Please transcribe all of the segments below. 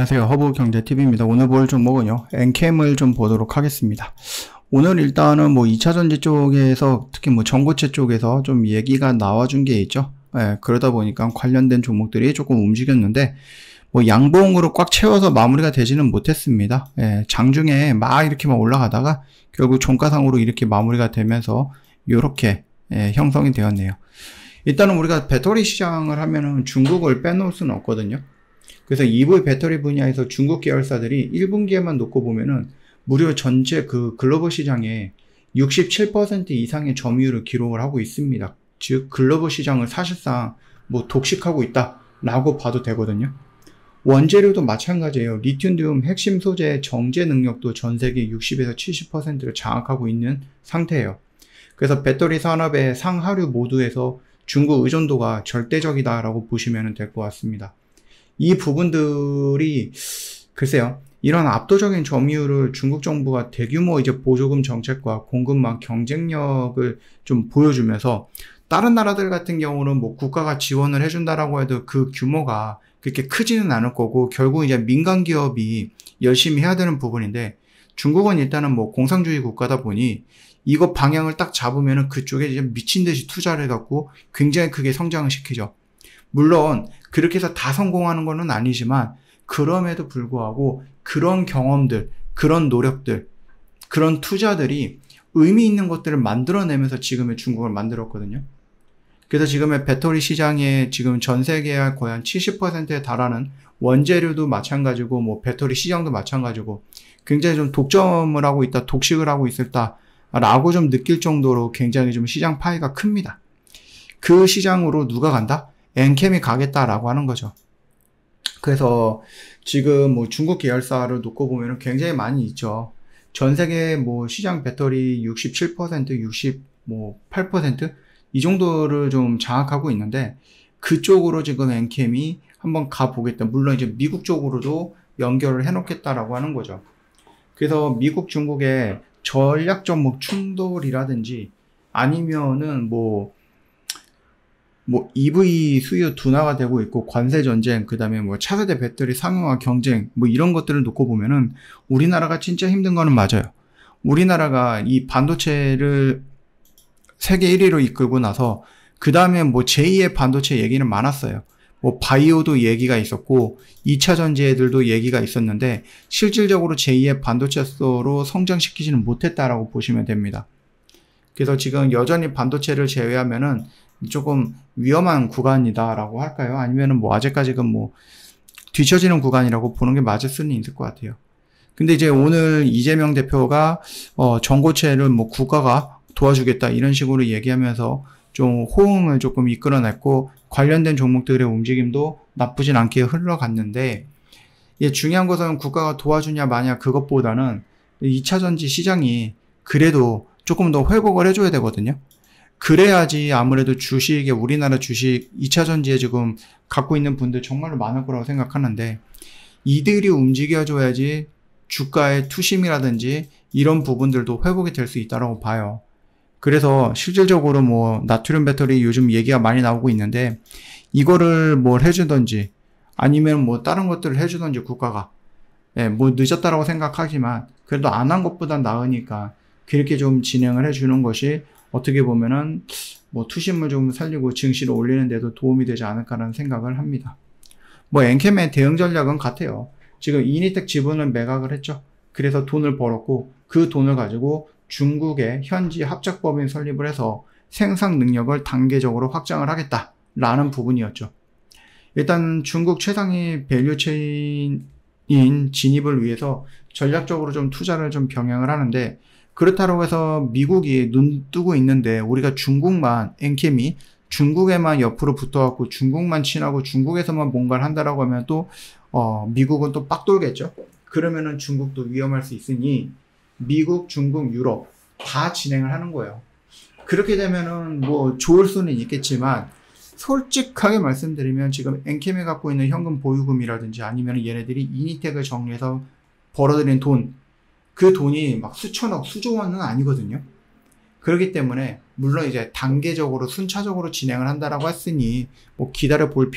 안녕하세요. 허브경제TV입니다. 오늘 볼 종목은요, 엔캠을 좀 보도록 하겠습니다. 오늘 일단은 뭐 2차전지 쪽에서, 특히 뭐 전고체 쪽에서 좀 얘기가 나와준 게 있죠. 그러다 보니까 관련된 종목들이 조금 움직였는데, 뭐 양봉으로 꽉 채워서 마무리가 되지는 못했습니다. 장중에 막 이렇게 막 올라가다가 결국 종가상으로 이렇게 마무리가 되면서 이렇게 형성이 되었네요. 일단은 우리가 배터리 시장을 하면은 중국을 빼놓을 수는 없거든요. 그래서 EV 배터리 분야에서 중국 계열사들이 1분기에만 놓고 보면은 무려 전체 그 글로벌 시장에 67% 이상의 점유율을 기록을 하고 있습니다. 즉 글로벌 시장을 사실상 뭐 독식하고 있다라고 봐도 되거든요. 원재료도 마찬가지예요. 리튬 핵심 소재의 정제 능력도 전 세계 60에서 70%를 장악하고 있는 상태예요. 그래서 배터리 산업의 상하류 모두에서 중국 의존도가 절대적이다라고 보시면 될 것 같습니다. 이 부분들이 글쎄요, 이런 압도적인 점유율을 중국 정부가 대규모 이제 보조금 정책과 공급망 경쟁력을 좀 보여주면서 다른 나라들 같은 경우는 뭐 국가가 지원을 해준다라고 해도 그 규모가 그렇게 크지는 않을 거고 결국 이제 민간 기업이 열심히 해야 되는 부분인데, 중국은 일단은 뭐 공산주의 국가다 보니 이거 방향을 딱 잡으면은 그쪽에 이제 미친 듯이 투자를 해갖고 굉장히 크게 성장을 시키죠. 물론 그렇게 해서 다 성공하는 건 아니지만 그럼에도 불구하고 그런 경험들, 그런 노력들, 그런 투자들이 의미 있는 것들을 만들어내면서 지금의 중국을 만들었거든요. 그래서 지금의 배터리 시장에 지금 전 세계의 거의 한 70%에 달하는 원재료도 마찬가지고 뭐 배터리 시장도 마찬가지고 굉장히 좀 독점을 하고 있다, 독식을 하고 있었다라고 좀 느낄 정도로 굉장히 좀 시장 파이가 큽니다. 그 시장으로 누가 간다? 엔캠이 가겠다라고 하는 거죠. 그래서 지금 뭐 중국 계열사를 놓고 보면 굉장히 많이 있죠. 전 세계 뭐 시장 배터리 67%, 68% 이 정도를 좀 장악하고 있는데, 그쪽으로 지금 엔캠이 한번 가보겠다. 물론 이제 미국 쪽으로도 연결을 해놓겠다라고 하는 거죠. 그래서 미국, 중국의 전략적 뭐 충돌이라든지 아니면은 뭐 EV 수요 둔화가 되고 있고 관세 전쟁, 그 다음에 뭐 차세대 배터리 상용화 경쟁, 뭐 이런 것들을 놓고 보면은 우리나라가 진짜 힘든 거는 맞아요. 우리나라가 이 반도체를 세계 1위로 이끌고 나서 그 다음에 뭐 제2의 반도체 얘기는 많았어요. 뭐 바이오도 얘기가 있었고 2차 전지애들도 얘기가 있었는데 실질적으로 제2의 반도체로 성장시키지는 못했다라고 보시면 됩니다. 그래서 지금 여전히 반도체를 제외하면은 조금 위험한 구간이다라고 할까요? 아니면은 뭐 아직까지는 뭐 뒤처지는 구간이라고 보는 게 맞을 수는 있을 것 같아요. 근데 이제 오늘 이재명 대표가 전고체를 뭐 국가가 도와주겠다 이런 식으로 얘기하면서 좀 호응을 조금 이끌어냈고 관련된 종목들의 움직임도 나쁘진 않게 흘러갔는데, 중요한 것은 국가가 도와주냐 마냐 그것보다는 2차전지 시장이 그래도 조금 더 회복을 해줘야 되거든요. 그래야지 아무래도 주식에, 우리나라 주식 2차전지에 지금 갖고 있는 분들 정말로 많을 거라고 생각하는데, 이들이 움직여줘야지 주가의 투심이라든지 이런 부분들도 회복이 될 수 있다고 봐요. 그래서 실질적으로 뭐 나트륨 배터리 요즘 얘기가 많이 나오고 있는데, 이거를 뭘 해주던지 아니면 뭐 다른 것들을 해주던지 국가가 뭐 늦었다라고 생각하지만 그래도 안 한 것보단 나으니까 그렇게 좀 진행을 해주는 것이 어떻게 보면은 뭐 투심을 좀 살리고 증시를 올리는 데도 도움이 되지 않을까라는 생각을 합니다. 뭐 엔캠의 대응 전략은 같아요. 지금 이니텍 지분을 매각을 했죠. 그래서 돈을 벌었고 그 돈을 가지고 중국의 현지 합작법인 설립을 해서 생산 능력을 단계적으로 확장을 하겠다라는 부분이었죠. 일단 중국 최상위 밸류체인인 진입을 위해서 전략적으로 좀 투자를 좀 병행을 하는데, 그렇다고 해서 미국이 눈 뜨고 있는데 우리가 중국만, 엔캠이 중국에만 옆으로 붙어갖고 중국만 친하고 중국에서만 뭔가를 한다라고 하면 또 미국은 또 빡 돌겠죠. 그러면은 중국도 위험할 수 있으니 미국, 중국, 유럽 다 진행을 하는 거예요. 그렇게 되면은 뭐 좋을 수는 있겠지만 솔직하게 말씀드리면 지금 엔캠이 갖고 있는 현금 보유금이라든지 아니면 얘네들이 이니텍을 정리해서 벌어들인 돈, 그 돈이 막 수천억, 수조 원은 아니거든요. 그렇기 때문에 물론 이제 단계적으로 순차적으로 진행을 한다라고 했으니 뭐 기다려 볼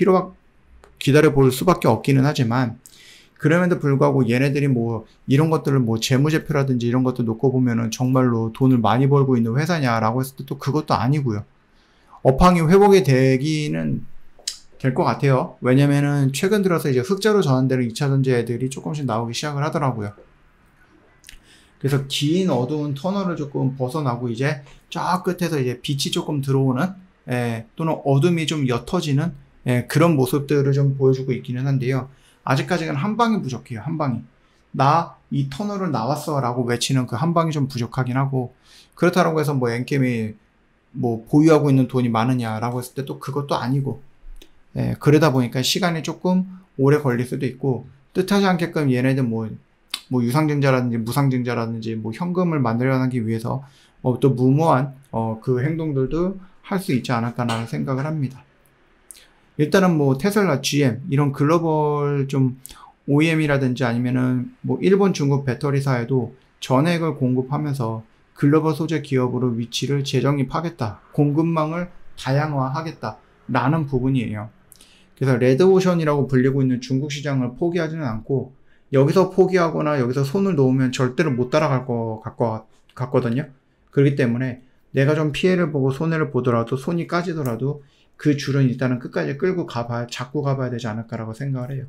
수밖에 없기는 하지만, 그럼에도 불구하고 얘네들이 뭐 이런 것들을 뭐 재무제표라든지 이런 것도 놓고 보면은 정말로 돈을 많이 벌고 있는 회사냐라고 했을 때 또 그것도 아니고요. 업황이 회복이 되기는 될 것 같아요. 왜냐면은 최근 들어서 이제 흑자로 전환되는 2차전지 애들이 조금씩 나오기 시작을 하더라고요. 그래서 긴 어두운 터널을 조금 벗어나고 이제 저 끝에서 이제 빛이 조금 들어오는 또는 어둠이 좀 옅어지는 그런 모습들을 좀 보여주고 있기는 한데요. 아직까지는 한 방이 부족해요. 한 방이. 나 이 터널을 나왔어 라고 외치는 그 한 방이 좀 부족하긴 하고, 그렇다고 해서 뭐 엔캠이 뭐 보유하고 있는 돈이 많으냐라고 했을 때 또 그것도 아니고, 그러다 보니까 시간이 조금 오래 걸릴 수도 있고, 뜻하지 않게끔 얘네들 뭐 유상증자라든지 무상증자라든지 뭐 현금을 만들어내기 위해서 또 무모한 그 행동들도 할 수 있지 않을까라는 생각을 합니다. 일단은 뭐 테슬라, GM 이런 글로벌 좀 OEM이라든지 아니면은 뭐 일본, 중국 배터리사에도 전액을 공급하면서 글로벌 소재 기업으로 위치를 재정립하겠다, 공급망을 다양화하겠다라는 부분이에요. 그래서 레드오션이라고 불리고 있는 중국 시장을 포기하지는 않고, 여기서 포기하거나 여기서 손을 놓으면 절대로 못 따라갈 것 같거든요. 그렇기 때문에 내가 좀 피해를 보고 손해를 보더라도, 손이 까지더라도 그 줄은 일단은 끝까지 잡고 가봐야 되지 않을까라고 생각을 해요.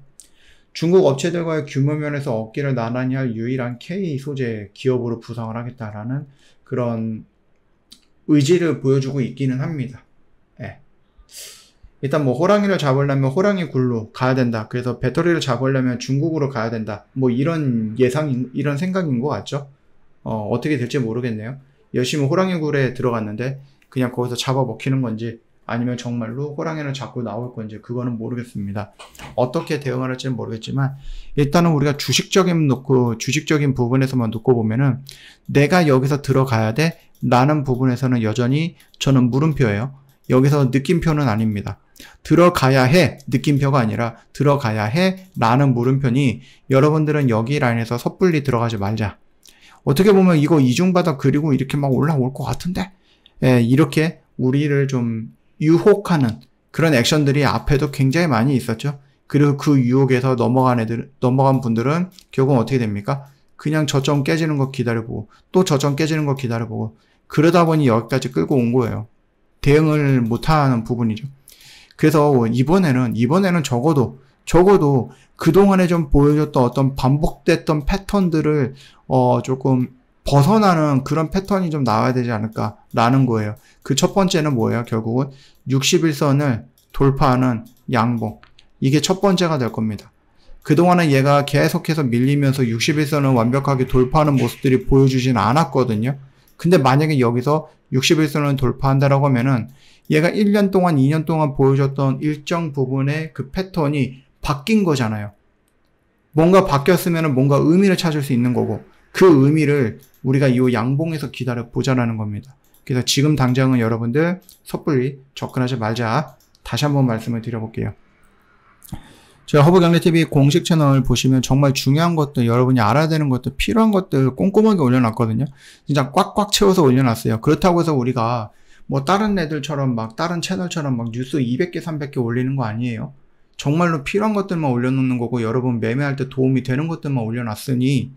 중국 업체들과의 규모 면에서 어깨를 나란히 할 유일한 K 소재 기업으로 부상을 하겠다라는 그런 의지를 보여주고 있기는 합니다. 일단 뭐 호랑이를 잡으려면 호랑이 굴로 가야 된다. 그래서 배터리를 잡으려면 중국으로 가야 된다. 뭐 이런 이런 생각인 것 같죠? 어떻게 될지 모르겠네요. 열심히 호랑이 굴에 들어갔는데 그냥 거기서 잡아 먹히는 건지, 아니면 정말로 호랑이를 잡고 나올 건지, 그거는 모르겠습니다. 어떻게 대응을 할지는 모르겠지만, 일단은 우리가 주식적인 부분에서만 놓고 보면은 내가 여기서 들어가야 돼 라는 부분에서는 여전히 저는 물음표예요. 여기서 느낌표는 아닙니다. 들어가야 해, 느낌표가 아니라 들어가야 해 라는 물음표니, 여러분들은 여기 라인에서 섣불리 들어가지 말자. 어떻게 보면 이거 이중바닥 그리고 이렇게 막 올라올 것 같은데, 이렇게 우리를 좀 유혹하는 그런 액션들이 앞에도 굉장히 많이 있었죠. 그리고 그 유혹에서 넘어간 분들은 결국 어떻게 됩니까? 그냥 저점 깨지는 거 기다려보고 또 저점 깨지는 거 기다려보고, 그러다 보니 여기까지 끌고 온 거예요. 대응을 못하는 부분이죠. 그래서 이번에는 적어도 그동안에 좀 보여줬던 어떤 반복됐던 패턴들을 조금 벗어나는 그런 패턴이 좀 나와야 되지 않을까라는 거예요. 그 첫 번째는 뭐예요? 결국은 61선을 돌파하는 양봉. 이게 첫 번째가 될 겁니다. 그동안은 얘가 계속해서 밀리면서 61선을 완벽하게 돌파하는 모습들이 보여주진 않았거든요. 근데 만약에 여기서 61선을 돌파한다라고 하면은 얘가 1년 동안, 2년 동안 보여줬던 일정 부분의 그 패턴이 바뀐 거잖아요. 뭔가 바뀌었으면 뭔가 의미를 찾을 수 있는 거고, 그 의미를 우리가 이 양봉에서 기다려 보자라는 겁니다. 그래서 지금 당장은 여러분들 섣불리 접근하지 말자. 다시 한번 말씀을 드려볼게요. 제가 허브경제TV 공식 채널 보시면 정말 중요한 것들, 여러분이 알아야 되는 것들, 필요한 것들 꼼꼼하게 올려놨거든요. 진짜 꽉꽉 채워서 올려놨어요. 그렇다고 해서 우리가 뭐 다른 애들처럼 다른 채널처럼 뉴스 200개, 300개 올리는 거 아니에요. 정말로 필요한 것들만 올려놓는 거고, 여러분 매매할 때 도움이 되는 것들만 올려놨으니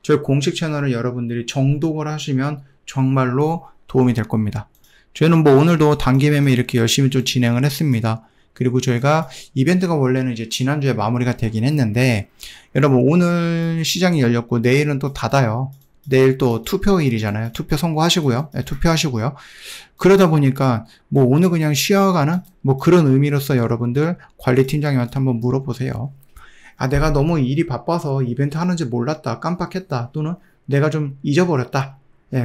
저희 공식 채널을 여러분들이 정독을 하시면 정말로 도움이 될 겁니다. 저희는 뭐 오늘도 단기 매매 이렇게 열심히 좀 진행을 했습니다. 그리고 저희가 이벤트가 원래는 이제 지난주에 마무리가 되긴 했는데, 여러분 오늘 시장이 열렸고 내일은 또 닫아요. 내일 또 투표일이잖아요. 투표 선고하시고요. 투표하시고요. 그러다 보니까 뭐 오늘 그냥 쉬어가는 뭐 그런 의미로서 여러분들 관리팀장님한테 한번 물어보세요. 내가 너무 일이 바빠서 이벤트 하는지 몰랐다, 깜빡했다, 또는 내가 좀 잊어버렸다.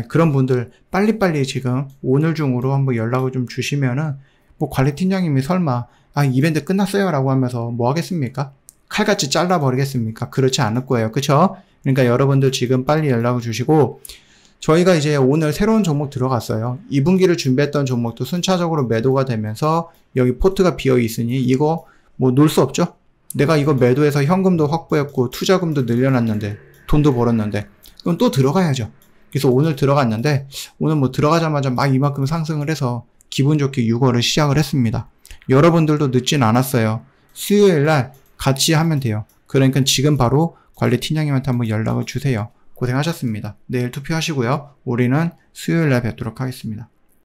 그런 분들 빨리빨리 지금 오늘 중으로 한번 연락을 좀 주시면은, 뭐 관리팀장님이 설마 이벤트 끝났어요 라고 하면서 뭐 하겠습니까? 칼같이 잘라버리겠습니까? 그렇지 않을 거예요. 그쵸? 그러니까 여러분들 지금 빨리 연락을 주시고, 저희가 이제 오늘 새로운 종목 들어갔어요. 2분기를 준비했던 종목도 순차적으로 매도가 되면서 여기 포트가 비어 있으니 이거 뭐 놓을 수 없죠? 내가 이거 매도해서 현금도 확보했고 투자금도 늘려놨는데 돈도 벌었는데 그럼 또 들어가야죠. 그래서 오늘 들어갔는데, 오늘 뭐 들어가자마자 막 이만큼 상승을 해서 기분 좋게 6월을 시작을 했습니다. 여러분들도 늦진 않았어요. 수요일 날 같이 하면 돼요. 그러니까 지금 바로 관리팀장님한테 한번 연락을 주세요. 고생하셨습니다. 내일 투표하시고요. 우리는 수요일 날 뵙도록 하겠습니다.